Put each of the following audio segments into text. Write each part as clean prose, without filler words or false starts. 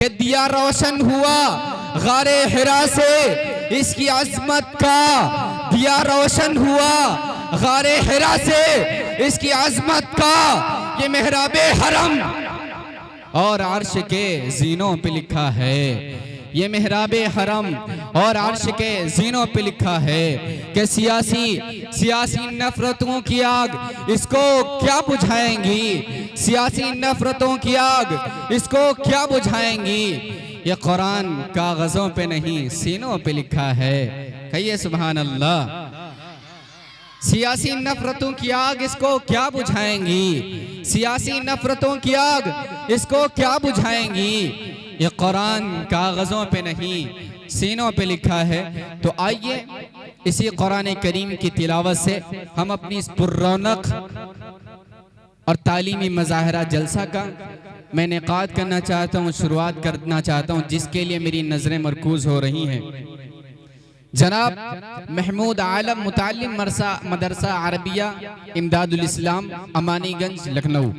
कि दिया रोशन हुआ गारे हिरा से इसकी अजमत का, दिया रोशन हुआ गारे हिरा से इसकी अजमत का, ये मेहराबे हरम और अर्श के जीनों पे लिखा है, ये मेहराबे हरम और अर्श के जीनों पे लिखा है कि सियासी नफरतों की आग इसको क्या बुझाएंगी, सियासी नफरतों की आग इसको क्या बुझाएंगी। ये कुरान कागजों पे नहीं सीनों पे लिखा है, कहिए सुभान अल्लाह। सियासी नफरतों की आग इसको क्या बुझाएंगी, सियासी नफरतों की आग इसको क्या बुझाएंगी। ये कुरान कागजों पे नहीं सीनों पे लिखा है। तो आइए इसी कुरान करीम की तिलावत से हम अपनी इस पुर्रौनक और तालीमी मज़ाहिरा जलसा का मैं इनेकाद करना चाहता हूँ, शुरुआत करना चाहता हूँ, जिसके लिए मेरी नज़रें मरकूज़ हो रही हैं। जनाब महमूद आलम मुतालिम मदरसा अरबिया इमदादुल इस्लाम अमानीगंज लखनऊ,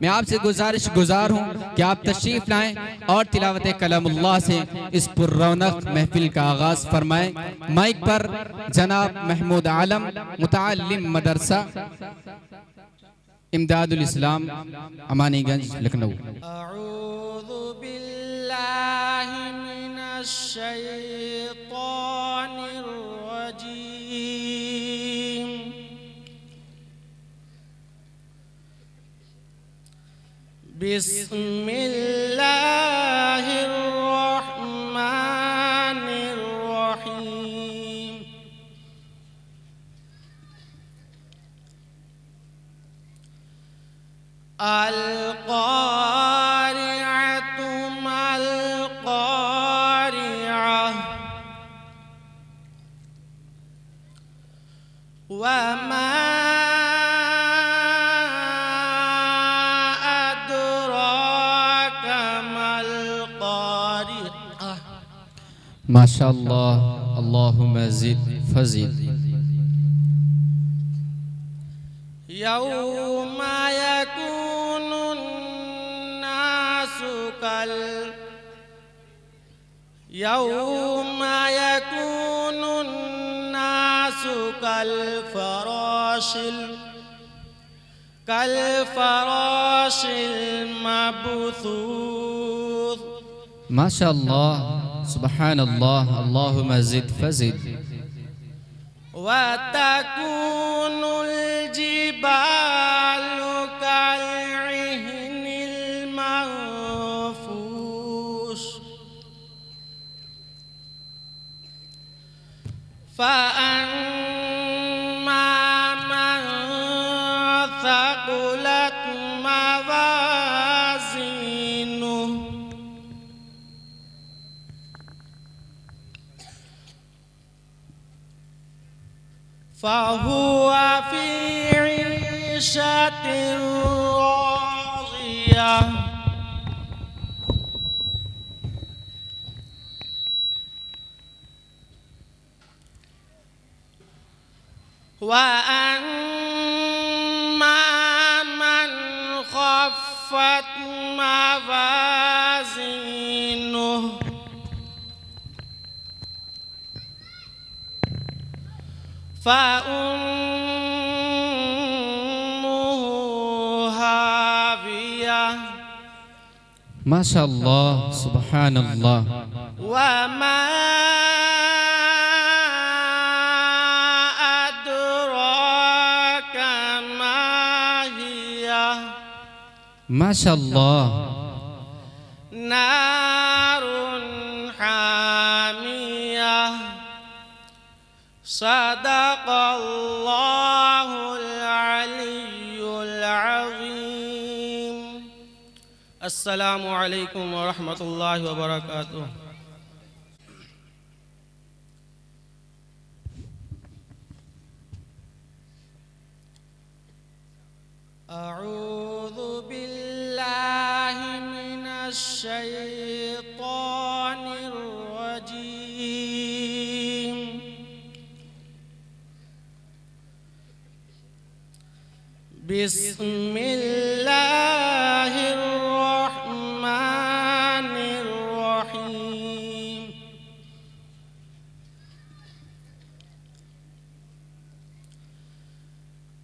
मैं आपसे गुजारिश गुजार हूँ कि आप तशरीफ़ लाएं और तिलावत कलामुल्लाह से इस पुर्रौनक महफिल का आगाज़ फरमाएं। माइक पर जनाब महमूद आलम मुतालिम मदरसा इमदादुल इस्लाम अमानीगंज लखनऊ। बिस्मिल्लाहिर्रहमानिर्रहीम। अल-क़ारिअतु मल-क़ारिअह वमा अदराका मल-क़ारिअह। माशाअल्लाह, अल्लाहुम्मा ज़िद फज़िद। यौमा यकूनुन नासु कल यौमा यकूनुन नासु कल फराशिल मबथूथ। माशाअल्लाह, सुब्हानल्लाह, अल्लाहुम्मा ज़िद फज़िद। वतकूनुल जिबालु कल-इहनिल मंफूश फअम्मा मन थक़ुलत मवाज़ीनुहु फ़हुवा फ़ी ईशतिर राज़ियह। वअम्मा मन ख़फ़्फ़त मवाज़ीनुहु फ़उम्मुहु हावियह। माशाअल्लाह, सुब्हानल्लाह। वमा अदराका मा हियह। माशाअल्लाह। नारुन हामियह। सदक़ल्लाहुल अलियुल अज़ीम। अस्सलामु अलैकुम व रहमतुल्लाहि व बरकातुहू। अऊज़ु बिल्लाहि मिनश शैतानिर रजीम। बिस्मिल्लाहिर्रहमानिर्रहीम।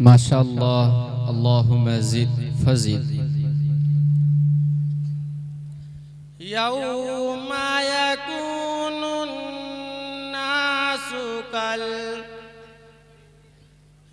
माशाअल्लाह, अल्लाहुम्मा ज़िद फज़िद।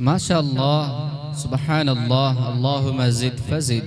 माशाअल्लाह, सुबहानल्लाह, अल्लाहुम्मा ज़िद फज़िद।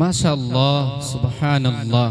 माशाअल्लाह, सुबहानल्लाह।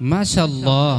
माशाअल्लाह,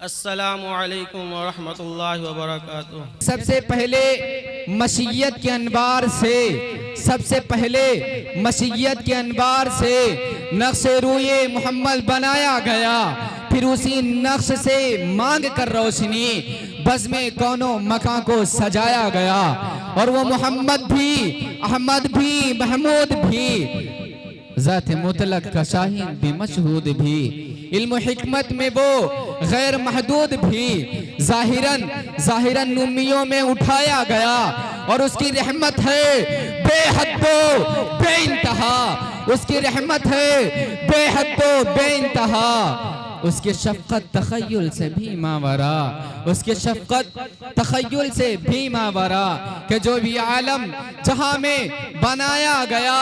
अस्सलामु अलैकुम व रहमतुल्लाहि व बरकातुहू। सबसे पहले मशीयत के अनवार से, सबसे पहले मशीयत के अनवार से नक्श रूए मोहम्मद बनाया गया। फिर उसी नक्श से मांग कर रोशनी बज़्म कौनो मकां को सजाया गया। और वो मोहम्मद भी, अहमद भी, महमूद भी, ज़ात मुतलक का शाहीन भी, मशहूद भी, इल्म हिकमत में वो गैर महदूद भी, ज़ाहिरन उम्मियों में उठाया गया। और उसकी रहमत है बेहद्दो बेइंतहा, उसकी रहमत है बेहद्दो बेइंतहा। उसके शफ़क़त तख़य्युल से भी मावरा, उसके शफ़क़त तख़य्युल से भी मावरा। कि जो भी आलम जहाँ में बनाया गया,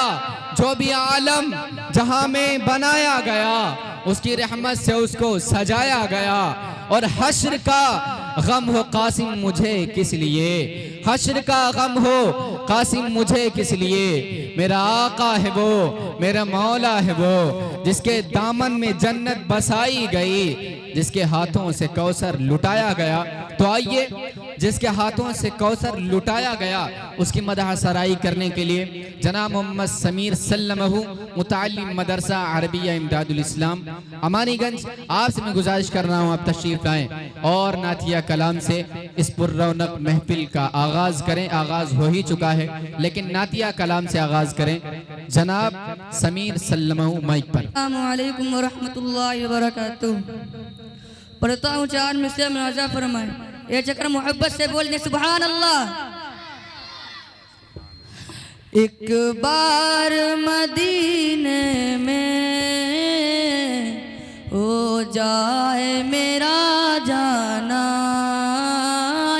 जो भी आलम जहाँ में बनाया गया, उसकी रहमत से उसको सजाया गया। और हश्र का गम हो कासिम मुझे किस लिए, हश्र का गम हो कासिम मुझे किस लिए। मेरा आका है वो, मेरा मौला है वो, जिसके दामन में जन्नत बसाई गई, जिसके हाथों से कौसर लुटाया गया। तो आइए, जिसके हाथों से कौसर लुटाया गया उसकी मदह सराई करने के लिए जनाब मोहम्मद समीर सल्लमहू मुताल्लिम मदरसा अरबिया इमदादुल इस्लाम अमानीगंज, आपसे मैं गुजारिश कर रहा हूँ आप तशरीफ लाएं और नातिया कलाम से इस पुर्रौनक महफिल का आगाज करें। आगाज हो ही चुका है लेकिन नातिया कलाम से आगाज करें। जनाब समीर सल्लमहू माइक पर। अस्सलामु अलैकुम व रहमतुल्लाहि व बरकातुहू। पढ़ता हूँ चार मिसरे मुनाजा फरमाए, ये चक्कर मोहब्बत से बोलने सुभान अल्लाह। एक बार मदीने में हो जाए मेरा जाना,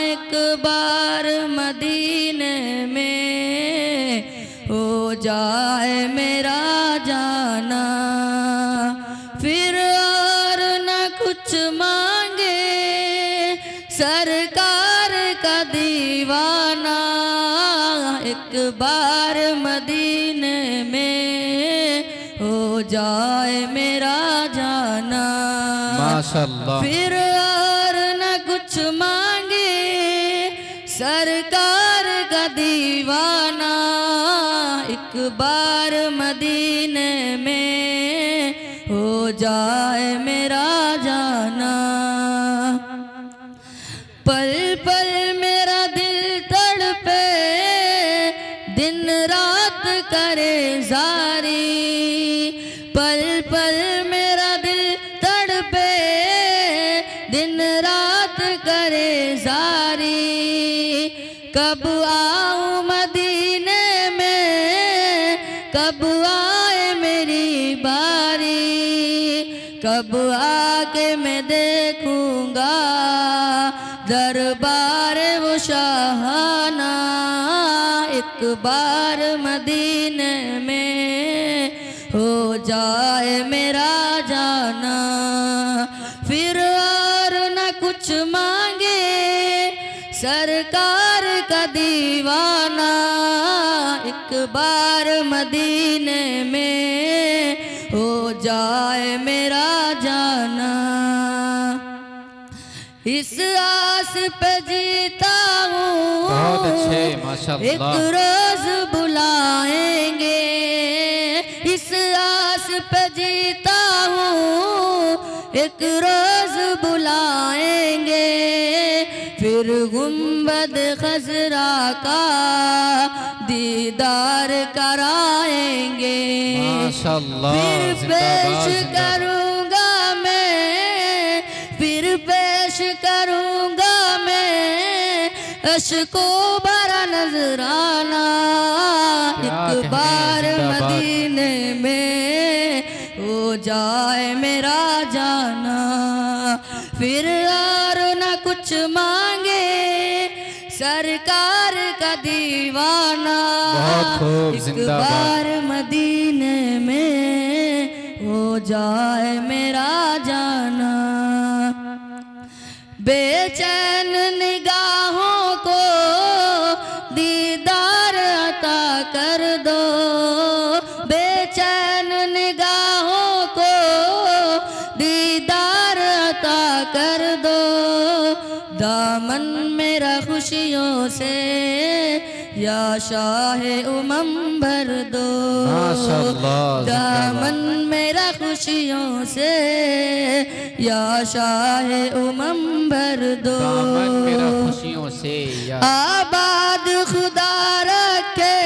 एक बार मदीने में हो जाए मेरा जाना, फिर और न कुछ मांगे सरकार का दीवाना। एक बार मदीने में हो जाए मेरा जाना, माशाअल्लाह। फिर और न कुछ मांगे सरकार का दीवाना, एक बार मदीने में हो जाए मेरा जाना। पल पल मेरा दिल तड़पे, दिन रात करे जारी, पल पल मेरा दिल तड़पे, दिन रात करे जारी। कब आऊं मदीने में, कब आए मेरी बारी, कब आके मैं देखूंगा दरबार वो शाहाना, एक बार मदीने में हो जाए मेरा जाना। फिर और न कुछ मांगे सरकार का दीवाना, एक बार मदीने में हो जाए मेरा जाना। इस आस पे जीता हूँ, बहुत अच्छे एक माशाअल्लाह। रोज बुलाएंगे, इस आस पे जीता हूँ, एक रोज बुलाएंगे। फिर गुंबद खजरा का दीदार कराएंगे, माशाअल्लाह। फिर पेश करूँगा मैं, फिर पेश करूँगा मैं अशको भरा नजराना, एक बार मदीने में हो जाए मेरा जाना। फिर और न कुछ मांगे सरकार का दीवाना, बहुत खूब, एक जिंदाबाद। बार मदीने में हो जाए मेरा जाना। बेचैन निगाहों को दीदार अता कर दो, बेचैन निगाहों को दीदार अता कर दो। दामन मेरा खुशियों से या शाहे उमम भर दो, माशाअल्लाह। दामन मेरा खुशियों से या शाहे उमम भर दो। दामन मेरा खुशियों से या आबाद खुदा रखे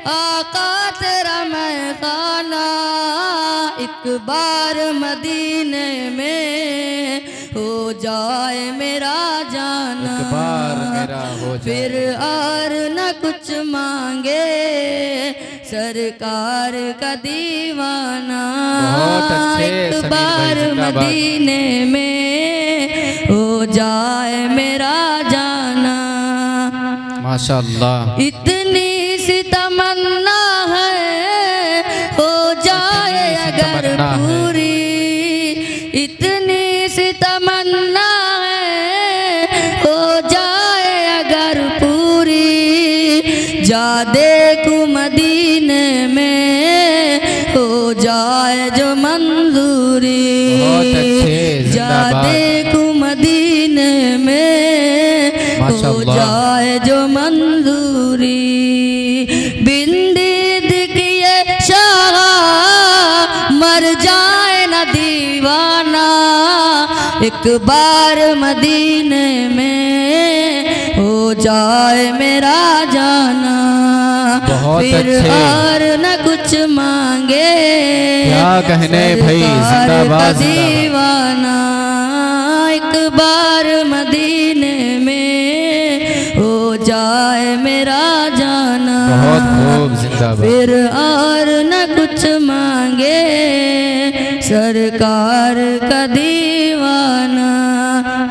आका तेरा मैखाना, एक बार मदीने में हो जाए मेरा जाना। एक बार मेरा हो जाए। फिर और न कुछ मांगे सरकार का दीवाना, बहुत अच्छे एक समीर भाई, बार जिंदाबाद। मदीने में हो जाए मेरा जाना। माशाअल्लाह। इतनी सी तमन्ना है हो जाए अगर तमन्ना है। पूरी, इतनी सी तमन्ना है हो जाए अगर पूरी। जा देखूं मदीने में हो जाए जो मंजूरी, बहुत अच्छे, जा जिंदाबाद। देखूं मदीने में हो माशाअल्लाह। जाए जो मंजूरी। बिंदी दिखिए शाह मर जाए न दीवाना, एक बार मदीने में हो जाए मेरा जाना। बहुत फिर अच्छे। और न कुछ मांगे क्या कहने भाई, सरकार जिंदाबाद, का जिंदाबाद। दीवाना, एक बार मदीने में हो जाए मेरा जाना। बहुत खूब, जिंदाबाद। फिर और न कुछ मांगे सरकार का दीवाना।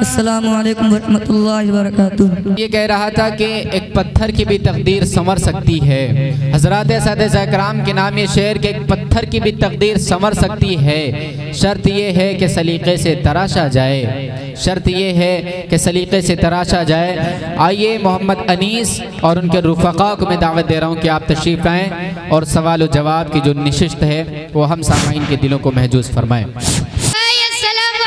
अस्सलामु अलैकुम वरहमतुल्लाहि वबरकातुहू। ये कह रहा था कि एक पत्थर की भी तकदीर संवर सकती है। हजरत सादे कराम के नाम ये शेर के एक पत्थर की भी तकदीर संवर सकती है, शर्त ये है कि सलीके से तराशा जाए, शर्त ये है कि सलीके से तराशा जाए। आइए मोहम्मद अनीस और उनके रुफ़क़ा को मैं दावत दे रहा हूँ कि आप तशरीफ़ लाएँ और सवाल व जवाब की जो निशिस्त है वो हम सामाईन के दिलों को महजूज़ फरमाएँ। अस्सलामु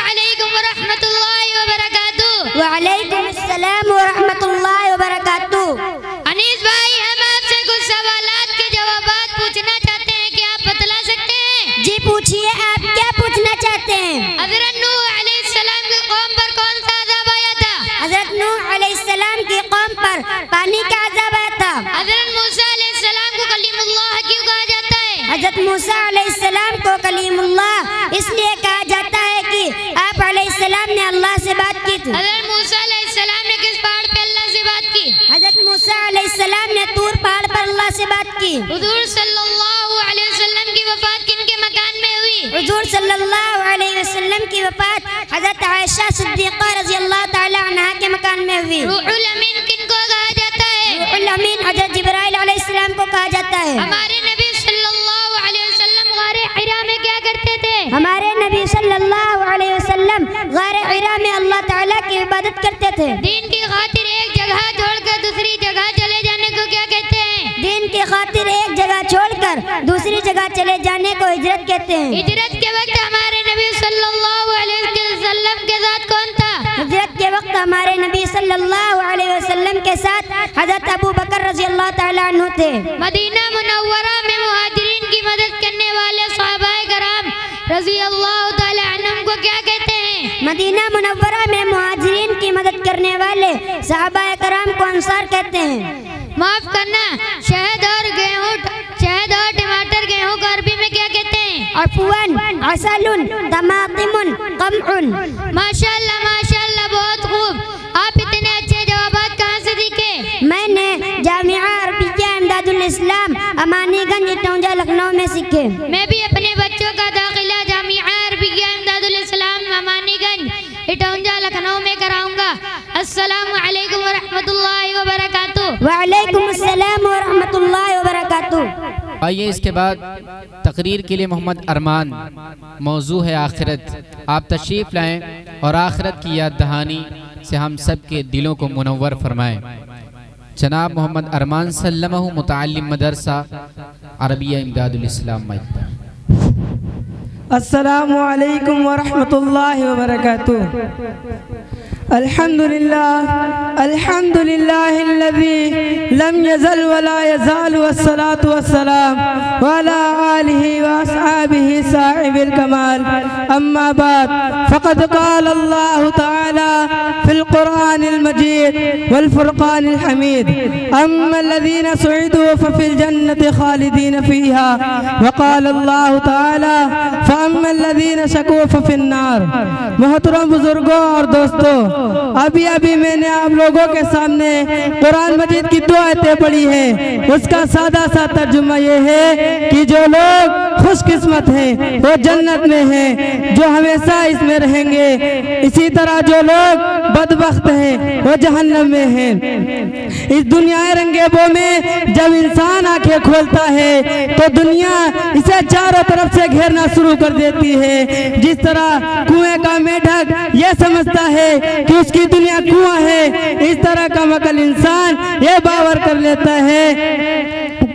कहते हैं? हज़रत नूह अलैहिस्सलाम की कौम पर कौन सा अज़ाब आया था? हजरत नूह अलैहिस्सलाम की कौम पर पानी का अज़ाब आया था। हज़रत मूसा अलैहिस्सलाम को कलीमुल्लाह क्यों कहा जाता है? हजरत मूसा अलैहिस्सलाम को कलीमुल्लाह इसलिए कहा जाता है कि आप अलैहिस्सलाम ने अल्लाह से बात की थी। हज़रत मूसा अलैहिस्सलाम ने किस पहाड़ पे अल्लाह से बात की? हजरत मूसा अलैहिस्सलाम ने तूर पहाड़ पर अल्लाह से बात की। हुजूर सल्लल्लाहु अलैहि वसल्लम की वफात किनके मकान में हुई? हुजूर सल्लल्लाहु अलैहि वसल्लम की वफात हजरत आयशा सिद्दीक़ा रज़ी अल्लाह ताला अन्हा के मकान में हुई। रूहुल अमीन किनको कहा जाता है? रूहुल अमीन हजरत जिब्राइल अलैहिस्सलाम को कहा जाता है। हमारे नबी सल्लल्लाहु अलैहि वसल्लम गारे हिरा में क्या करते थे? हमारे नबी सल्लल्लाहु अलैहि वसल्लम गारे हिरा में अल्लाह ताला की इबादत करते थे। दीन की खातिर एक जगह छोड़कर दूसरी जगह चले जाने को क्या कहते हैं? दीन की खातिर एक जगह छोड़कर दूसरी जगह चले जाने को हिजरत कहते हैं। हिजरत के वक्त हमारे नबी सल्लल्लाहु अलैहि वसल्लम के साथ कौन था? हिजरत के वक्त हमारे नबी सल्लल्लाहु अलैहि वसल्लम के साथ हजरत अबू बकर रज़ी अल्लाह ताला अन्हु थे। मदीना मुनव्वरा में मुहाजिरीन की मदद करने वाले सहाबाए कराम रज़ी अल्लाह ताला अन्हुम को क्या कहते हैं? मदीना मुनव्वरा में मुहाजिरीन की मदद करने वाले सहाबाए कराम को अंसार कहते हैं। माफ करना, शहद और टमाटर गेहूं को अरबी में क्या कहते हैं? अफवन, असलुन, तमातिमुन, कमउन। माशाल्लाह बहुत खूब। आप इतने अच्छे जवाबात कहाँ से सीखे? मैंने जामिया अरबिया इमदादुल इस्लाम अमानीगंज इटौंजा लखनऊ में सीखे। मैं भी अपने बच्चों का दाखिला जामिया अरबिया इमदादुल इस्लाम अमानीगंज इटौंजा लखनऊ में कराऊंगा। अस्सलामु अलैकुम व रहमतुल्लाहि व बरकातुहू। वालेकुम अस्सलाम व रहमतुल्लाहि व बरकातुहू। आइए इसके बाद तकरीर के लिए मोहम्मद अरमान, मौजू है आखिरत। आप तशरीफ़ लाएं और आखिरत की याद दहानी से हम सब के दिलों को मुनव्वर फरमाएं। जनाब मोहम्मद अरमान सल्लमहु मुतअल्लिम मदरसा अरबिया इमदादुल इस्लाम। अस्सलामु अलैकुम व रहमतुल्लाहि व बरकातुहू। अल्हम्दुलिल्लाहिल्लज़ी लम यज़ल व ला यज़ालु वस्सलातु वस्सलाम अला आलिहि व अस्हाबिहि साहिबिल कमाल। अम्मा बाद फ़क़द क़ाल अल्लाहु तआला फ़िल क़ुरआनिल मजीद वल फ़ुरक़ानिल हमीद अम्मल्लज़ीना सुइदू फ़फ़िल जन्नति ख़ालिदीन फ़ीहा व क़ाल अल्लाहु तआला फ़अम्मल्लज़ीना शकू फ़फ़िन नार। मोहतरम बुजुर्गों और दोस्तों, अभी मैंने आप लोगों के सामने कुरान मजीद की 2 आयतें पढ़ी है। उसका सादा सा तर्जुमा ये है कि जो लोग खुशकिस्मत हैं वो जन्नत में हैं, जो हमेशा इसमें रहेंगे। इसी तरह जो लोग बदबख्त हैं वो जहन्नम में हैं। इस दुनिया रंगेबों में जब इंसान आंखें खोलता है तो दुनिया इसे चारों तरफ से घेरना शुरू कर देती है। जिस तरह कुएं का मेढक ये समझता है कि उसकी दुनिया कुआं है, इस तरह का मकल इंसान ये बावर कर लेता है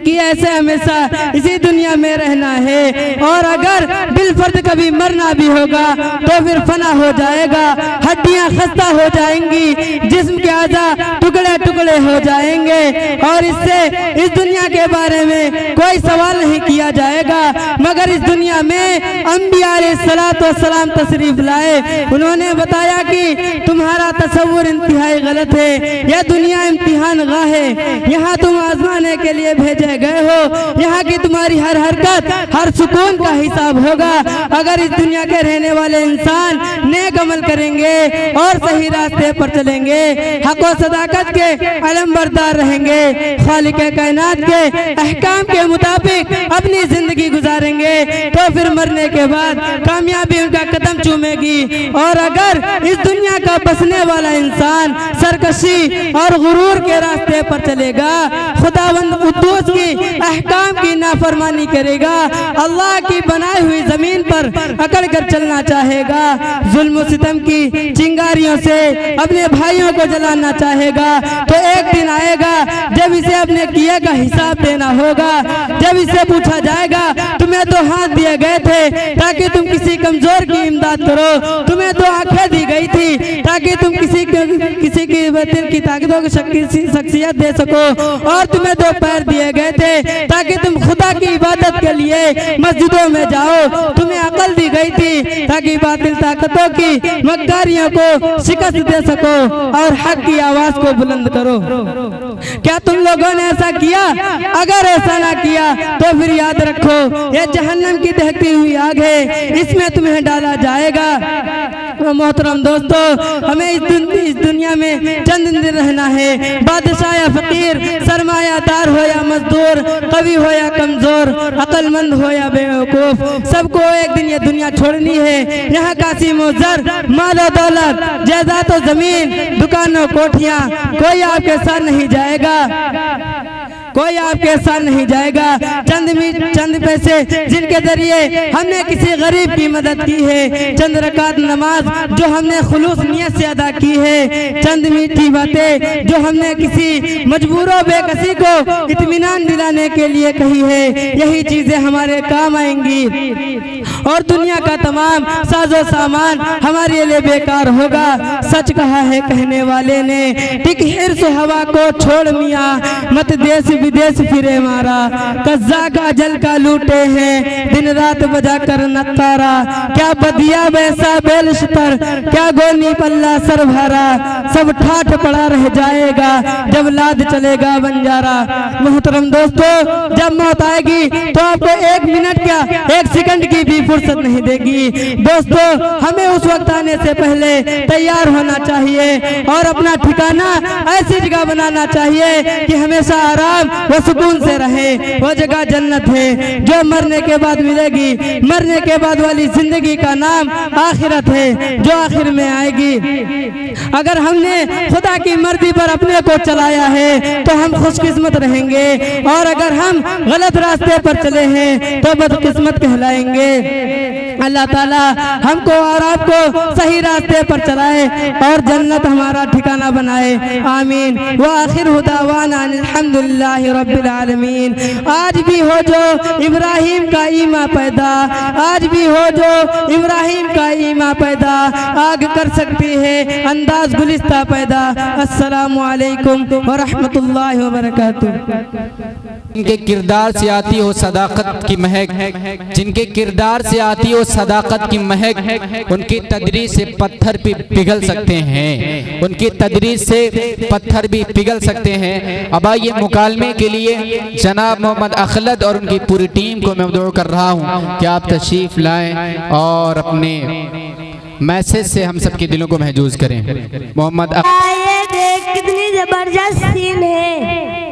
कि ऐसे हमेशा इसी दुनिया में रहना है और अगर बिलफर्द कभी मरना भी होगा तो फिर फना हो जाएगा, हड्डियां खस्ता हो जाएंगी, जिस्म के आज़ा टुकड़े टुकड़े हो जाएंगे और इससे इस दुनिया के बारे में कोई सवाल नहीं किया जाएगा। मगर इस दुनिया में अंबिया अलैहिस्सलाम तशरीफ लाए। उन्होंने बताया कि तुम्हारा तसव्वुर इंतहाई गलत है, यह दुनिया इम्तिहान गाह है, यहाँ तुम आजमाने के लिए भेजे गए हो। यहाँ की तुम्हारी हर हरकत, हर सुकून का हिसाब होगा। अगर इस दुनिया के रहने वाले इंसान नेक अमल करेंगे और सही रास्ते पर चलेंगे, हक व सदाकत के अलमबरदार रहेंगे, खालिक कायनात के अहकाम के मुताबिक अपनी जिंदगी गुजारेंगे तो फिर मरने के बाद कामयाबी उनका कदम चूमेगी। और अगर इस दुनिया का बसने वाला इंसान सरकशी और गुरूर के रास्ते पर चलेगा, खुदावंद कुद्दूस की अहकाम की नाफरमानी करेगा, अल्लाह की बनाई हुई जमीन पर अकड़ कर चलना चाहेगा, जुल्म सितम की चिंगारियों से अपने भाइयों को जलाना चाहेगा, तो एक दिन आएगा जब इसे अपने किए का हिसाब देना होगा। जब इसे पूछा जाएगा तुम्हें तो हाथ दिए गए थे ताकि तुम किसी कमजोर की इमदाद करो, तुम्हें तो आंखें दी गई गई थी ताकि तुम किसी की दिल की ताकतों को शख्सियत दे सको, और तुम्हें 2 पैर दिए गए थे ताकि तुम खुदा की इबादत के लिए मस्जिदों में जाओ। तुम्हें अकल दी गई थी ताकि बातिल ताकतों की मक्कारियों को शिकस्त दे सको और हक की आवाज को बुलंद करो। क्या तुम लोगों ने ऐसा किया? अगर ऐसा ना किया तो फिर याद रखो ये जहन्नम की दहकती हुई आग है, इसमें तुम्हें डाला जाएगा। मोहतरम दोस्तों, हमें इस दुनिया में चंद दिन रहना है। बादशाह या फकीर, सरमायादार हो या मजदूर, कवि हो या कमजोर, अक्लमंद हो या बेवकूफ, सबको एक दिन ये दुनिया छोड़नी है। यहाँ कासी मोजर, मालो दौलत, जायदाद और जमीन, दुकानों, कोठियाँ, कोई आपके साथ नहीं जाएगा, कोई आपके साथ नहीं जाएगा। चंद पैसे जिनके जरिए हमने किसी गरीब की मदद की है, चंद रकात नमाज जो हमने खुलूस नियत से अदा की है, चंद मीठी बातें जो हमने किसी मजबूरों बेकसी को इत्मीनान दिलाने के लिए कही है, यही चीजें हमारे काम आएंगी और दुनिया का तमाम साजो सामान हमारे लिए बेकार होगा। सच कहा है कहने वाले ने, टिक हिर्स हवा को छोड़ मियाँ, मत देश विदेश फिरे मारा, कज्जा का जल का लूटे हैं, दिन रात बजा कर नत्तारा, क्या बदिया वैसा बेलशतर, क्या गोनी पल्ला सर भरा, सब ठाठ पड़ा रह जाएगा जब लाद चलेगा बंजारा। मोहतरम दोस्तों, जब मौत आएगी तो आपको 1 मिनट क्या 1 सेकंड की भी फुर्सत नहीं देगी। दोस्तों, हमें उस वक्त आने से पहले तैयार होना चाहिए और अपना ठिकाना ऐसी जगह बनाना चाहिए कि हमेशा आराम व सुकून से रहे। वो जगह जन्नत है जो मरने के बाद मिलेगी। मरने के बाद वाली जिंदगी का नाम आखिरत है जो आखिर में आएगी। अगर हमने खुदा की मर्जी पर अपने को चलाया है तो हम खुशकिस्मत रहेंगे, और अगर हम गलत रास्ते पर चले हैं तो बदकिस्मत कहलाएंगे। अल्लाह ताला हमको और आपको सही रास्ते पर चलाए और जन्नत हमारा ठिकाना बनाए। आमीन। व आखिर हुदावाना अल्हम्दुलिल्लाहि रब्बिल आलमीन। आज भी हो जो इब्राहिम का ईमा पैदा, आज भी हो जो इब्राहिम का ईमा पैदा, आग कर सकती है अंदाज गुलिस्ता पैदा। अस्सलामु अलैकुम व रहमतुल्लाहि व बरकातुहू। जिनके किरदार से आती हो सदाकत की महक, जिनके किरदार से आती हो सदाकत की महक, उनकी तदरीस से पत्थर भी पिघल सकते हैं, उनकी तदरीस से पत्थर भी पिघल सकते हैं। अब आइए मुकालमे के लिए जनाब मोहम्मद अखलद और उनकी पूरी टीम को मैं मदऊ कर रहा हूँ कि आप तशरीफ लाएं और अपने मैसेज से हम सबके दिलों को महजूज करें। मोहम्मद देख कितनी जबरदस्त सीन है।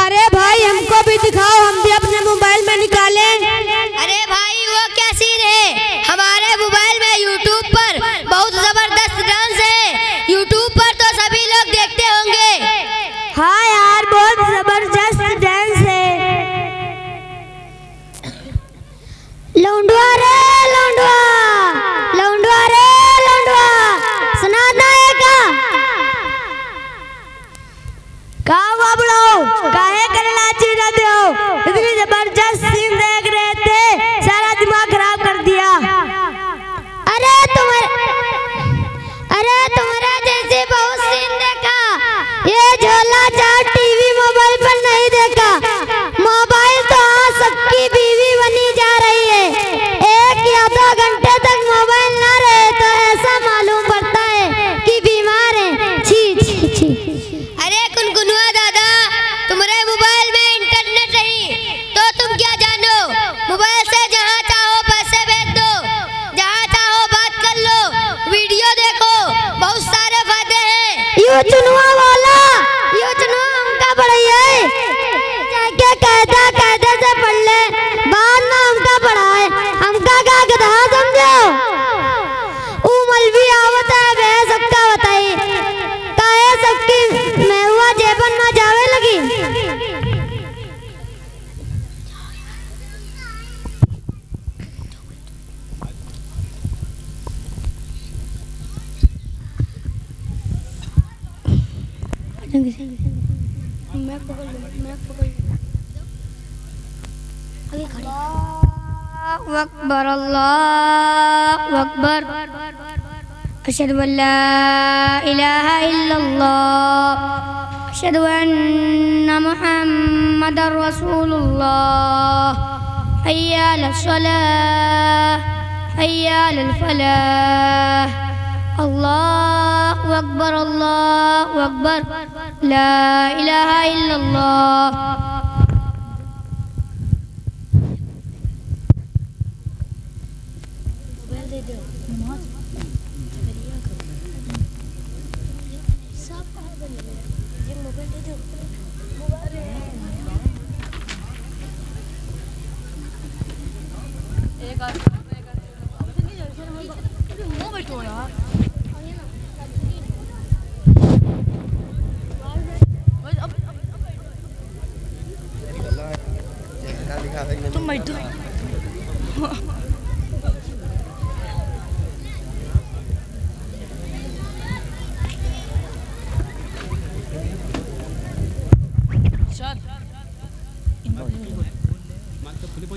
अरे भाई हमको भी दिखाओ, हम भी अपने मोबाइल में निकालें। अरे भाई वो क्या सीन है? हमारे मोबाइल में यूट्यूब पर बहुत जबरदस्त डांस है। यूट्यूब पर तो सभी लोग देखते होंगे। हाँ यार, बहुत जबरदस्त डांस है। लौंडवा रे लौंडवा, लौंडवा रे लौंडवा, सुना नायका का बाबड़ो काहे करला चीज दो। इतनी जबरदस्त सीन देख रहे थे, सारा दिमाग खराब कर दिया। अरे तुम्हारा जैसे बहुत सीन देखा, ये झोला चाट टीवी मोबाइल पर नहीं देखा। मोबाइल तो आज सबकी बीवी बनी जा रही है। 1 या 2 घंटे तक मोबाइल ना रहे तो ऐसा मालूम पड़ता है कि बीमार है। छी छी छी। अरे कुनकुनुआ दादा, तुम्हारे मोबाइल में इंटरनेट नहीं तो तुम क्या जानो? मोबाइल से जहाँ चाहो पैसे भेज दो, जहाँ चाहो बात कर लो, वीडियो देखो, बहुत सारे फायदे हैं। यो चुनुआ वाला, यो चुनुआ हमका पढ़ाई है, जाके कायदे से पढ़ ले, बाद में हमका पढ़ाए। हमका का गधा समझो? मौलवी आवत है वे सबका बताई काहे सबकी मैं हुआ जेबन में जावे लगी। मैं पकड़ आगे खड़ी। अल्लाहु अकबर अशहदु अल्ला इलाहा इल्लल्लाह अशहदु अन्ना मुहम्मदर रसूलुल्लाह हय्या अलस सलाह हय्या अलल फलाह अल्लाहु अकबर ला इलाहा इल्लल्लाह। तुम बैठो।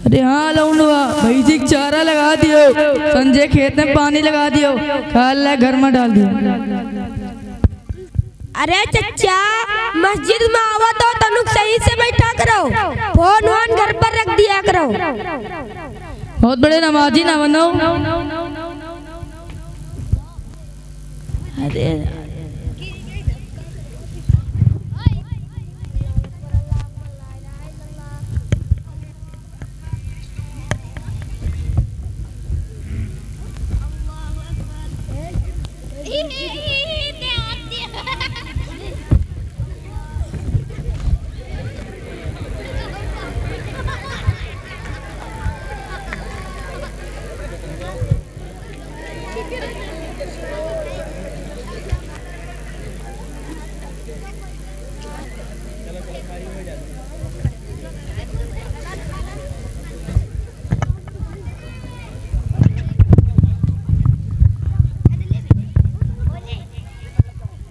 अरे हाँ लौंडवा भाई जी चारा लगा दियो, संजय खेत में पानी लगा दियो, खाल घर में डाल दियो। अरे चच्चा मस्जिद में आवा तो तनुक सही से बैठा करो, फोन वोन घर पर रख दिया करो। बहुत बड़े नमाजी ना बनो। अरे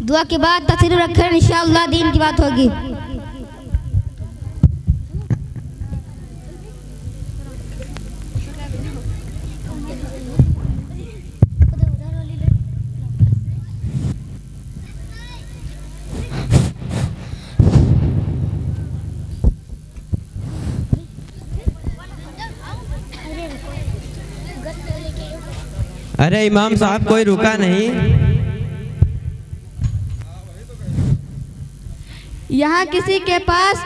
दुआ के बाद तस्वीर रखें, इंशाअल्लाह दीन की बात होगी। अरे इमाम साहब कोई रुका नहीं। यहाँ किसी के पास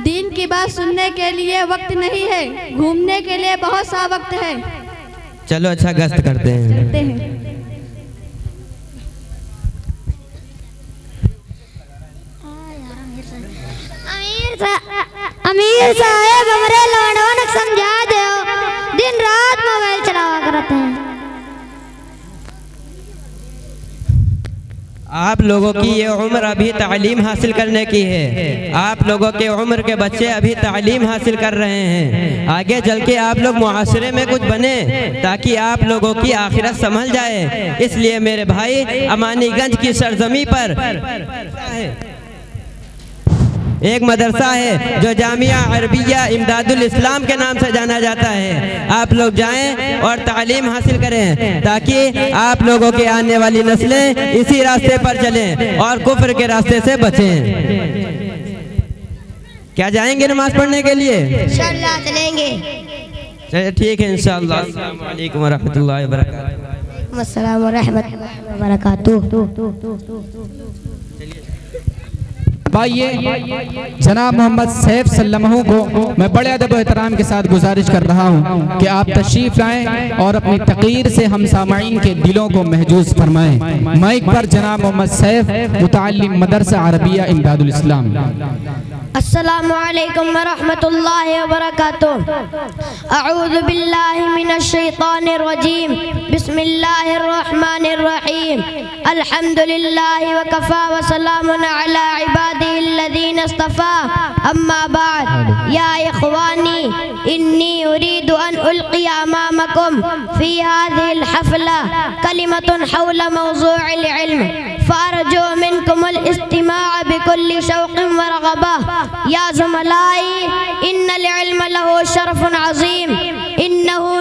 दीन की बात सुनने के लिए वक्त नहीं है, घूमने के लिए बहुत सा वक्त है। चलो अच्छा गश्त करते हैं। अमीर साहब हमरे लौंडवन को समझा दो, दिन रात मोबाइल चलावा करते हैं। आप लोगों की ये उम्र अभी तालीम हासिल करने की है। आप लोगों के उम्र के बच्चे अभी तालीम हासिल कर रहे हैं। आगे चल के आप लोग मुआशरे में कुछ बने ताकि आप लोगों की आखिरत संभल जाए। इसलिए मेरे भाई अमानीगंज की सरजमी पर एक मदरसा है जो जामिया अरबिया इमदादुल इस्लाम के नाम से जाना जाता है। आप लोग जाएं और तालीम हासिल करें ताकि आप लोगों के आने वाली नस्लें इसी रास्ते पर चलें और कुफ्र के रास्ते से बचें। क्या जाएंगे नमाज पढ़ने के लिए? इंशाअल्लाह चलेंगे। चलिए ठीक है इंशाअल्लाह। अस्सलाम वालेकुम व रहमतुल्लाहि व बरकातुहू। अस्सलाम व रहमतुल्लाहि व बरकातुहू। आइए जनाब मोहम्मद सैफ सल्लमहू को मैं बड़े अदब और एहतराम के साथ गुजारिश कर रहा हूं कि आप तशरीफ लाएं और अपनी तक़रीर से हम सामाईन के दिलों को महजूज फरमाएं। माइक पर जनाब मोहम्मद सैफ, मुतअल्लिम मदरसा अरबिया इमदादुल इस्लाम। अस्सलामु अलैकुम व रहमतुल्लाहि व बरकातुहू। अऊज़ु बिल्लाहि मिनश शैतानिर रजीम। बिस्मिल्लाहिर रहमानिर रहीम। अल्हम्दुलिल्लाहि व कफ़ा व सलामुन अला इबादिल्लज़ीना इस्तफ़ा। अम्मा बाद या इख़वानी इन्नी उरीदु अन उल्क़िया अमामकुम फ़ी हाज़िहिल हफ़ला कलिमतुन हौला मौज़ूഇल इल्म फ़अरजू मिनकुमुल इस्तिमाअ बिकुल्लि शौक़िन व रग़बा। या ज़ुमलाई इन्नल इल्म लहू शरफ़ुन अज़ीम इन्नहु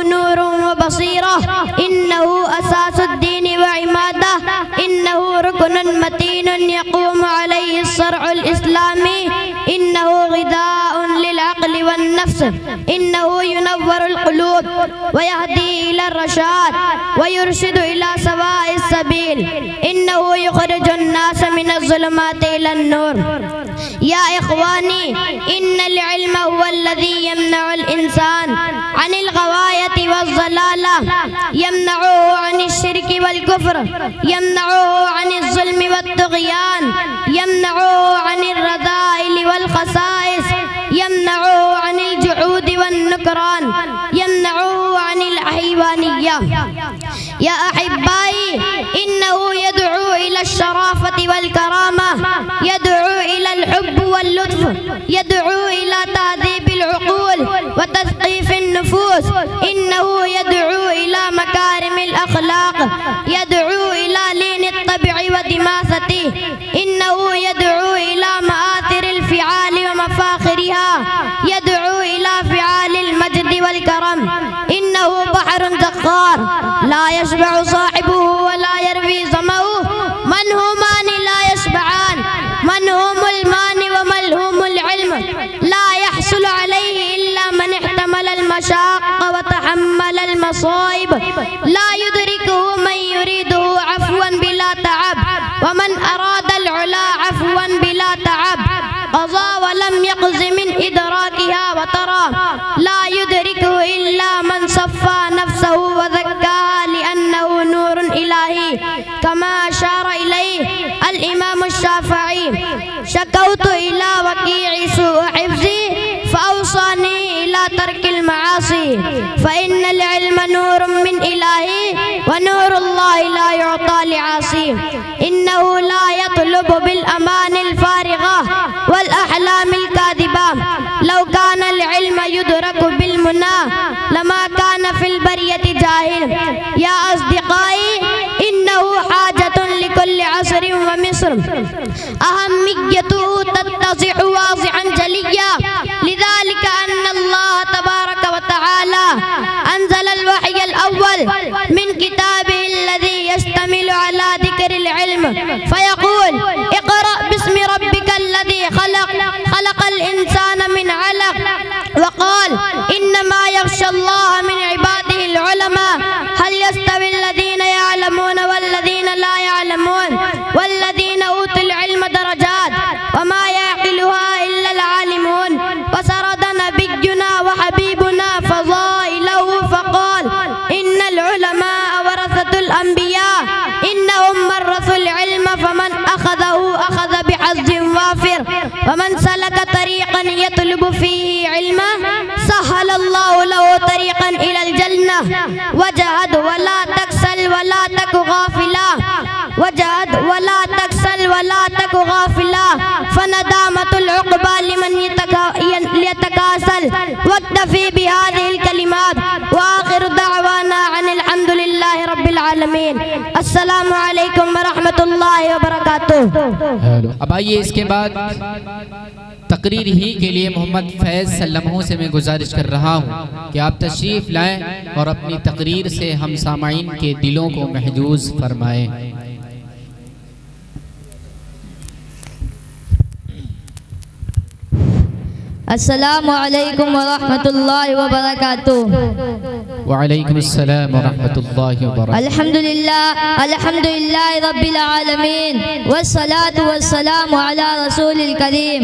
मतीनुन यक़ूमु अलैहि अस्सरउल इस्लामी इन्नहु ग़िज़ाउन लिल अक़्लि वन नफ्स इन्नहु युनव्वरुल क़ुलूब व यहदी इला रशाद व युरशिदु इला सवाइस सबील इन्नहु युख़रिजुन नास मिनज़ ज़ुलुमाति इलन नूर। या इख़वानी इन्नल इल्म हुवल्लज़ी यमनउल इंसान अनिल ग़वायति वज़्ज़लाला यमनउहु अनिश शिर्कि वल कुफ्र यमनउहु अनिज़ ज़ुल्मि वत्तुग़यान यमनउहु अनिर रज़ाइल वल ख़साइस यमनउहु अनिल जुहूद वन नुकरान यमनउहु अनिल अहवानिय्या। या अहिब्बाई इन्नहु यदउ इला शराफति वल करामा यदउ इला अल हुब्ब वल लुत्फ यदउ इला ताज़ीबिल उक़ूल व तस्क़ीफ़िन नुफ़ूस इन्नहु यदउ इला मकारिमिल अख़लाक़ यदउ इला लीनित तबई व दिमासती इन्नहु यदउ इला मआतिरिल फ़िआल व मफ़ाख़िरिहा यदउ इला फ़िआलिल मजद वल करम इन्नहु बहरुन ज़ख़्ख़ार ला यशबअु साहिबुहु व ला यरवी ज़मअहु मनहुमानि ला यशबआन मनहुमुल मानि व मलहुमुल इल्म ला यहसुलु अलैहि इल्ला मन इहतमल अल मशाक़ व तहम्मल अल मसाइब ला युदरिकुहु मन युरीदुहु अफ़वन बिला तअब व मन अरादल उला अफ़वन बिला तअब क़ज़ा व लम यक़ज़ मिन इदराकिहा व तरा ला युदरिकुहु इल्ला मन सफ़्फ़ा नफ़्सहु व ज़क्काहा लिअन्नहु नूरुन इलाही कमा अशार इलैहि अल इमाम अश-शाफ़िई शकौतु इला वकीइ सूअ हिफ़्ज़ी फ़अवसानी इला तर्किल मआसी फ़इन्नल इल्म नूरुन मिन इलाही व नूरुल्लाहि ला युअता लिआसी इन्नहु ला यत्लुबु बिल अमानिल फ़ारिग़ा वल अहलामिल कादिबा लौ काना अल इल्म युदरकु बिल मुना लमा काना फिल बरियति जाहिल। या अस्दिक़ाई इन्नहु हाजतुन लिकुल्लि असरिन व मिस्र अहम्मिय्यतुहु तत्तज़िहु वाज़िअन जलिय्या लिज़ालिका अन्ना अल्लाह तबारक व तआला अंज़ल अल वह्य अल अव्वल मिन किताबिहि अल्लज़ी यश्तमिलु अला ज़िक्रिल इल्म फ़यक़ूल इक़रा बिस्मि रब्बिकल लज़ी ख़लक़ ख़लक़ल इंसान मिन अलक़ व क़ाल इन्नमा यख़्शल्लाह मिन इबादिहिल उलमा हल यस्तविल लज़ीना यअलमून वल्लज़ीना ला यअलमून वल्लज़ीना ऊतुल इल्म दरजात व मा यअक़िलुहा इल्ला अल आलिमून व सरद नबिय्युना व हबीबुना फ़ज़ाइलहु फ़क़ाल इन्नल उलमा वरसतुल अंबिया इन्नहुम वरसुल इल्म फमन अख़ज़हु अख़ज़ बिहज़्ज़िन वाफ़िर व मन सलक तरीक़न यतलुबु फ़ीही इल्मन सहलल्लाहु लहु तरीक़न इलल जन्नह वजहद वला तकसल वला तकु गाफ़िला वजहद वला तकसल वला तकु गाफ़िला फनदामतुल उक़बा लिमन यतकासल वक्तफ़ी बिहाज़िहिल कलिमात व आख़िरु दअवाना अनिल हम्दुलिल्लाहि रब्बिल आलमीन। अस्सलामु अलैकुम व रहमतुल्लाहि व बरकातुहू। अब आइए इसके बाद तकरीर ही के लिए मोहम्मद फैज़ सल्लमों से मैं गुजारिश कर रहा हूँ कि आप तशरीफ़ लाएं और अपनी तकरीर से हम सामाईन के दिलों को महजूज फरमाएं। अस्सलामु अलैकुम व रहमतुल्लाहि व बरकातुहू। वालेकुम अस्सलाम व रहमतुल्लाहि व बरकातुहू। अल्हम्दुलिल्लाहि रब्बिल आलमीन वस्सलातु वस्सलामु अला रसूलिल करीम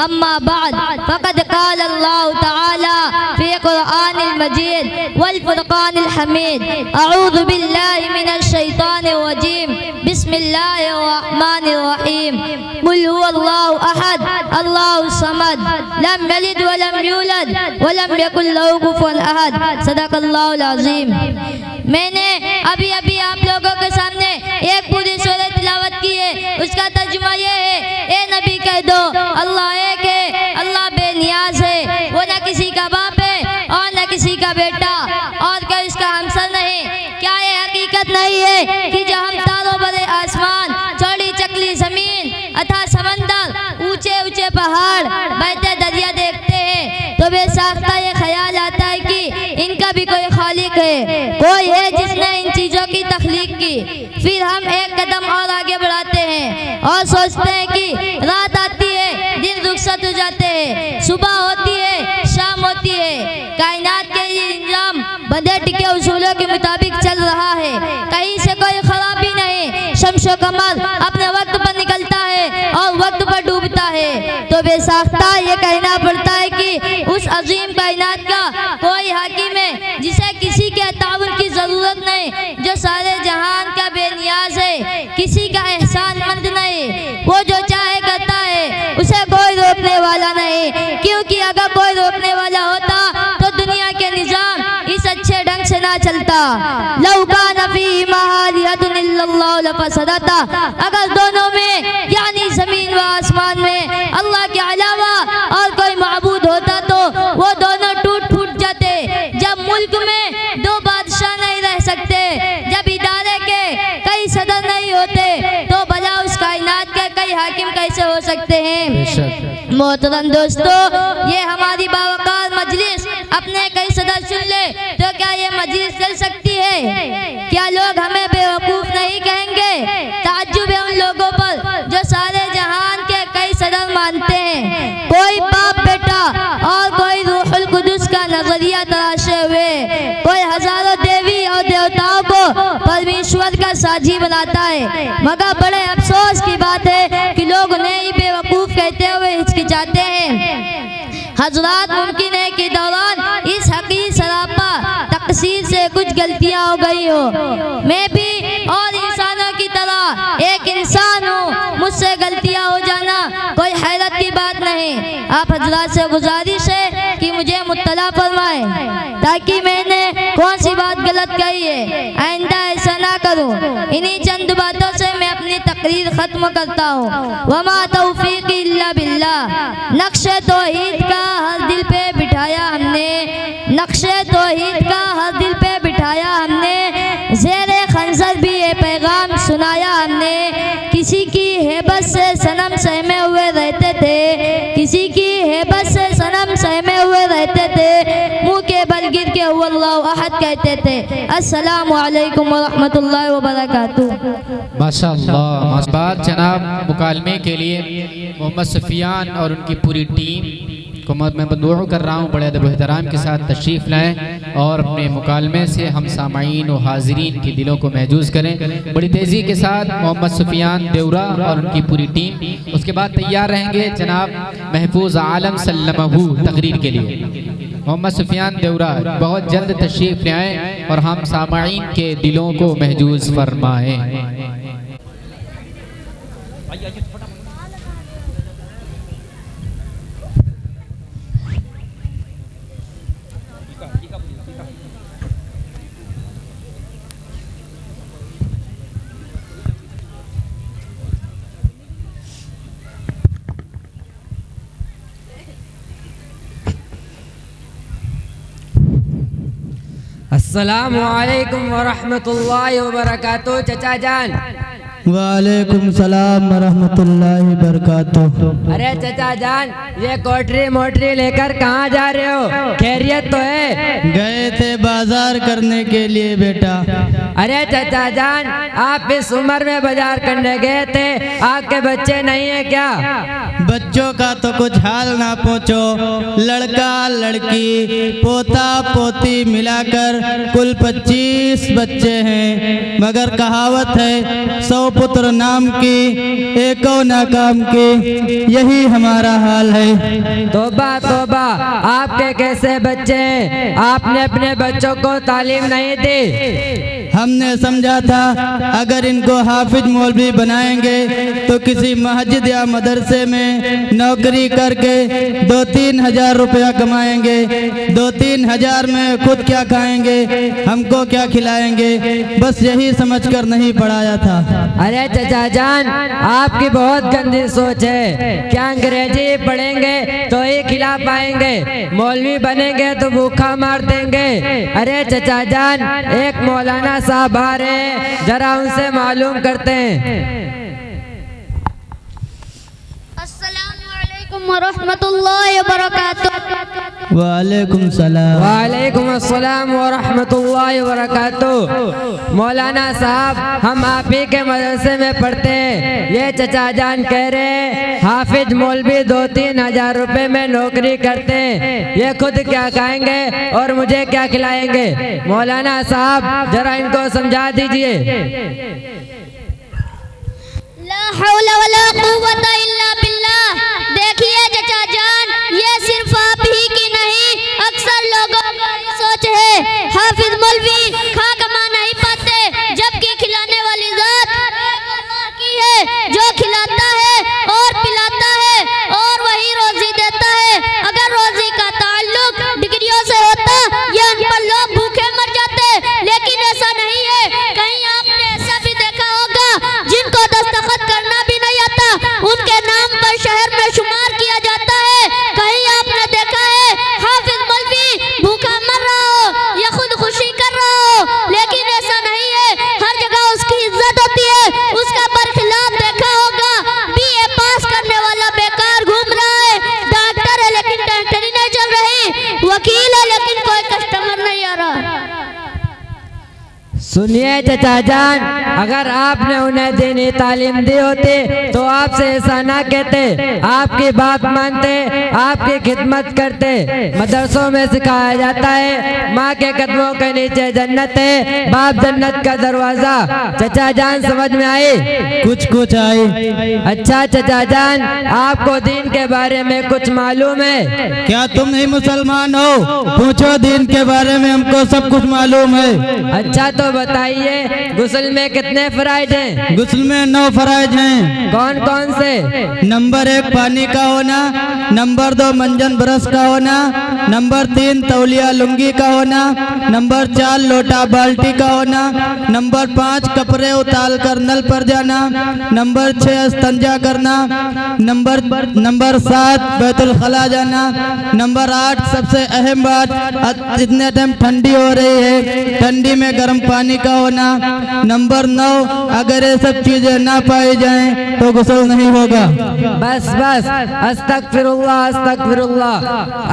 अम्मा बाद फ़क़द क़ाल अल्लाहु तआला फ़ी क़ुरआनिल मजीद वल फ़ुरक़ानिल हमीद अऊज़ु बिल्लाहि मिनश शैतानिर रजीम बिस्मिल्लाहिर रहमानिर रहीम क़ुल हुवल्लाहु अहद अल्लाहुस समद लम यलिद व लम यूलद व लम यकुल लहू कुफुवन अहद। सदक़ल्लाहुल अज़ीम। मैंने अभी अभी आप लोगों के सामने एक पूरी सूरत तिलावत की है, उसका तर्जुमा ये है, ए नबी कह दो अल्लाह एक है, अल्लाह बेनियाज है, वो न किसी का बाप है और न किसी का बेटा और क्या इसका हमसर नहीं। क्या ये हकीकत नहीं है कि जब हम तारों भरे आसमान, चौड़ी चकली जमीन अथा समंदर, ऊंचे ऊंचे पहाड़, बहते दरिया देखते हैं तो बेसाख्ता ये ख्याल आता है कि इनका भी कोई खालिक है, कोई है जिसने इन चीज़ों की तख्लीक की। फिर हम एक कदम और आगे बढ़ाते हैं और सोचते हैं कि रात आती है, दिन रुखसत हो जाते हैं, सुबह होती है, शाम होती है। कायनात के ये इंजाम बंधे टिके उसूलों के मुताबिक चल रहा है, कहीं से कोई खराबी नहीं। शम्सो कमर अपने वक्त पर निकलता है और वक्त पर डूबता है। तो बेसाख्ता ये कहना पड़ता है कि उस अजीम कायनात का कोई हाकिम है जिसे किसी के ताउन की जरूरत नहीं, जो सारे जहान का बेनियाज है, किसी का एहसानमंद नहीं, वो जो चाहे करता है, उसे कोई रोकने वाला नहीं। क्योंकि अगर कोई रोकने वाला होता तो दुनिया के निजाम इस अच्छे ढंग से ना चलता। लौ कान फीहिमा आलिहतुन इल्लल्लाहु लफसदता, अगर दोनों में यानी जमीन व आसमान में अल्लाह के अलावा और कोई माबूद होता तो वो दोनों टूट फूट जाते। जब मुल्क में दो बादशाह नहीं रह सकते, जब इदारे के कई सदर नहीं होते, तो भला उस कायनात के कई हाकिम कैसे हो सकते हैं। मोहतरम दोस्तों, ये हमारी बावकार मजलिस अपने कई सदर चुन ले तो क्या ये मजलिस चल सकती है? क्या लोग हमें बेवकूफ नहीं कहेंगे? ताज्जुब है उन लोगों पर जो सारे जहान के कई सदर मानते हैं, कोई बाप बेटा और कोई रूहुल कुदुस का नजरिया तराशे हुए, कोई हजारों देवी और देवताओं को परमेश्वर का साझी बनाता है। मगर बड़े अफसोस की बात है कि लोग उन्हें ही बेवकूफ कहते हुए हिचकिचाते हैं। हजरात, मुमकिन है कि दौरान इस हकीर सरापा तकसीर से कुछ गलतियां हो गई हो। मैं भी और इंसानों की तरह एक इंसान हूँ, मुझसे गलतियां हो जाना कोई हैरत की बात नहीं। आप हजरात से गुजारिश है कि मुझे मुत्तला फरमाए ताकि मैंने कौन सी बात गलत कही है, आइंदा ऐसा ना करूँ। इन्हीं चंद बातों से मैं अपनी तकरीर खत्म करता हूँ। वमा तौफीक इल्ला बिल्लाह। नक्शे तौहीद का हर दिल पे बिठाया हमने, नक्शे तौहीद का हर दिल पे बिठाया हमने, ज़ेरे खंजर भी ये पैगाम सुनाया हमने। किसी की हेबत से सनम सहमे हुए रहते थे, किसी की हेबत से सनम सहमे हुए रहते थे, मुँह के बल गिर के अल्लाहु अहद कहते थे। अस्सलामु अलैकुम व रहमतुल्लाहि व बरकातुहू। माशाअल्लाह। बात जनाब मुकालमे के लिए मोहम्मद सुफियान और उनकी पूरी टीम को मैं दुआ कर रहा हूँ बड़े अदब एहतराम के साथ तशरीफ़ लाएँ और अपने मुकालमे से हम सामाईन और हाज़रीन के दिलों को महजूज़ करें। बड़ी तेज़ी के साथ मोहम्मद सुफियान देवरा और उनकी पूरी टीम। उसके बाद तैयार रहेंगे जनाब महफूज आलम सल्लमहू तकरीर के लिए। मोहम्मद सुफियान देवरा बहुत जल्द तशरीफ़ ले आएँ और हम सामाईन के दिलों को महजूज़ फरमाएँ। अस्सलामु अलैकुम व रहमतुल्लाहि व बरकातुहू। चचा जान। वालेकुम सलाम व रहमतुल्लाहि बरकातुहू। अरे चचा जान, ये कोठरी मोटरी लेकर कहाँ जा रहे हो? खैरियत तो है? गए थे बाजार करने के लिए बेटा। अरे चचा जान, आप इस उम्र में बाजार करने गए थे, आपके बच्चे नहीं है क्या? बच्चों का तो कुछ हाल ना पूछो, लड़का लड़की पोता पोती मिलाकर कुल 25 बच्चे हैं। मगर कहावत है 100 पुत्र नाम की एको नाकाम की, यही हमारा हाल है। तोबा तोबा, आपके कैसे बच्चे हैं? आपने अपने बच्चों को तालीम नहीं दी। हमने समझा था अगर इनको हाफिज मौलवी बनाएंगे तो किसी मस्जिद या मदरसे में नौकरी करके 2-3 हजार रुपया कमाएंगे। 2-3 हजार में खुद क्या खाएंगे, हमको क्या खिलाएंगे, बस यही समझकर नहीं पढ़ाया था। अरे चचा जान, आपकी बहुत गंदी सोच है। क्या अंग्रेजी पढ़ेंगे तो ही खिला पाएंगे? मौलवी बनेंगे तो भूखा मार देंगे। अरे चचा जान, एक मौलाना साहब आ रहे हैं, जरा उनसे मालूम करते हैं। अस्सलामु अलैकुम व रहमतुल्लाहि व बरकातुहू। वालेकुम सलाम। वालेकुम अस्सलाम व रहमतुल्लाहि व बरकातुहू। मौलाना साहब, हम आप ही के मदरसे में पढ़ते हैं। ये चचा जान कह रहे हाफिज मौलवी 2-3 हजार रुपए में नौकरी करते हैं, ये खुद क्या खाएंगे और मुझे क्या खिलाएंगे? मौलाना साहब जरा इनको समझा दीजिए। ला हौला वला कुव्वता इल्ला बिल्लाह। देखिए चचा जान, ये सिर्फ आप ही की नहीं, अक्सर लोगों की सोच है। हाफिज मौलवी खा कमा नहीं पाते, जबकि खिलाने वाली जात की है, जो खिलाता है और पिलाता है और वही रोजी देता है। अगर रोजी का ताल्लुक डिग्रियों से होता, ये अनपढ़ लोग भूखे मर जाते, लेकिन ऐसा नहीं है। कहीं आपने ऐसा भी देखा होगा जिनको दस्तखत करना भी नहीं आता, उनके नाम पर शहर में शुमार किया जाता है। कहीं आपने देखा है हाफिज मौलवी भूखा मर रहा हो या खुदकुशी कर रहा हो, लेकिन ऐसा नहीं है। हर जगह उसकी इज्जत होती है। उसका बरखिलाफ देखा होगा, बीए पास करने वाला बेकार घूम रहा है, डॉक्टर है लेकिन डॉक्टरी नहीं चल रही, वकील है लेकिन कोई कस्टमर नहीं आ रहा। सुनिए चचा जान, अगर आपने उन्हें दीनी तालीम दी होती तो आपसे ऐसा ना कहते, आपकी बात मानते, आपकी खिदमत करते। मदरसों में सिखाया जाता है माँ के कदमों के नीचे जन्नत है, बाप जन्नत का दरवाजा। चचा जान समझ में आई? कुछ आई। अच्छा चचा जान, आपको दीन के बारे में कुछ मालूम है? क्या तुम नहीं मुसलमान हो? पूछो दीन के बारे में, हमको सब कुछ मालूम है। अच्छा तो बताइए, गुस्ल में कितने फराइज हैं? गुस्ल में 9 फराइज हैं। कौन कौन से? नंबर 1 पानी का होना, नंबर 2 मंजन ब्रश का होना, नंबर 3 तौलिया लुंगी का होना, नंबर 4 लोटा बाल्टी का होना, नंबर 5 कपड़े उतार कर नल पर जाना, नंबर 6 इस्तंजा करना, नंबर 7 बैतुल खला जाना, नंबर 8 सबसे अहम बात, इतने टाइम ठंडी हो रही है, ठंडी में गर्म पानी का होना, नंबर 9 अगर ये सब चीजें ना पाई जाएं तो गुस्ल नहीं होगा। बस अस्तगफिरुल्लाह अस्तगफिरुल्लाह।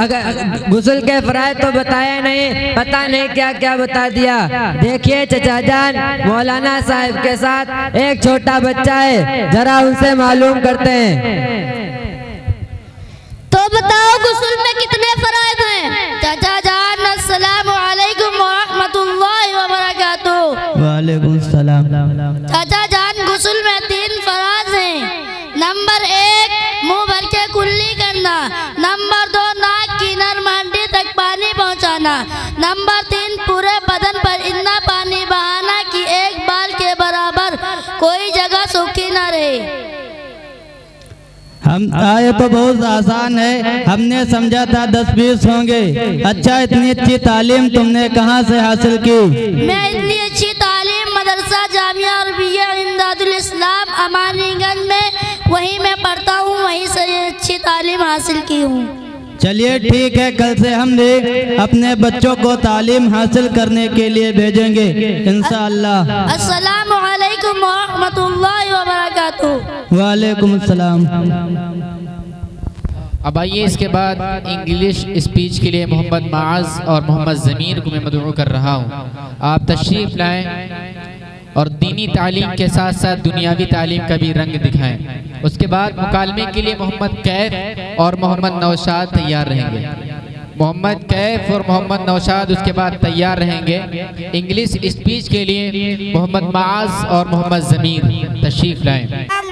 अगर गुस्ल के फराइज तो बताया नहीं, पता नहीं क्या क्या बता दिया। देखिए चचा जान, मौलाना साहब के साथ एक छोटा बच्चा है, जरा उनसे मालूम करते हैं। तो बताओ गुस्ल में कितने फराइज हैं? चाचा जान, अस्सलाम वालेकुम व रहमतुल्लाहि व बरकातुहू। वालेकुम सलाम। चाचा जान, गुस्ल में 3 फराइज हैं। नंबर 1 मुंह भर के कुल्ली करना, नंबर 2 नाक की नरम हड्डी तक पानी पहुंचाना, नंबर 3 पूरे बदन पर इतना पानी बहाना कि एक बाल के बराबर कोई जगह सूखी न रहे। हम आए तो बहुत आसान है, हमने समझा था 10-20 होंगे। अच्छा, इतनी अच्छी तालीम तुमने कहाँ से हासिल की? मैं इतनी अच्छी तालीम मदरसा जामिया अरबिया इमदादुल इस्लाम अमानीगंज में, वहीं मैं पढ़ता हूँ, वहीं से ये अच्छी तालीम हासिल की हूँ। चलिए ठीक है, कल से हम भी अपने बच्चों को तालीम हासिल करने के लिए भेजेंगे इंशाअल्लाह। अस्सलामु अलैकुम व रहमतुल्लाहि व बरकातुहू। वालेकुम सलाम। अब आइए इसके बाद इंग्लिश स्पीच के लिए मोहम्मद माज और मोहम्मद ज़मीर को मैं मदऊ कर रहा हूँ। आप तशरीफ़ लाएं और दीनी तालीम के साथ साथ दुनियावी तालीम का भी रंग दिखाएं। उसके बाद मुकालमे के लिए मोहम्मद कैफ और मोहम्मद नौशाद तैयार रहेंगे। मोहम्मद कैफ और मोहम्मद नौशाद उसके बाद तैयार रहेंगे। इंग्लिश स्पीच के लिए मोहम्मद माज और मोहम्मद ज़मीर तशरीफ़ लाएं।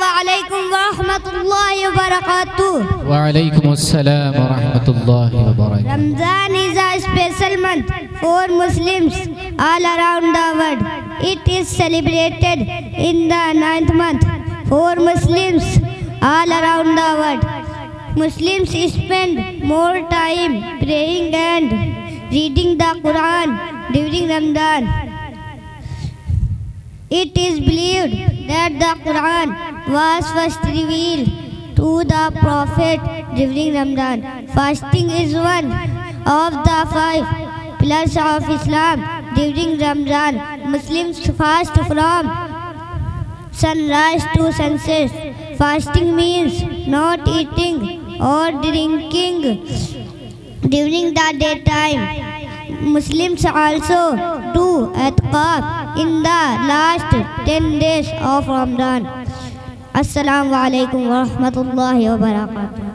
वालेकुम रहमतुल्लाहि व बरकातुहू। वालेकुम अस्सलाम व रहमतुल्लाहि व बरकातुहू। Ramadan is a special month for Muslims all around the world. It is celebrated in the 9th month for Muslims all around the world. Muslims spend more time praying and reading the Quran during Ramadan. It is believed that the Quran was first revealed to the Prophet during Ramadan. Fasting is one of the 5 pillars of Islam. During Ramadan, Muslims fast from sunrise to sunset. Fasting means not eating or drinking during the daytime. Muslims also do i'tikaf in the last 10 days of Ramadan. Assalamu alaikum wa rahmatullahi wa barakatuh.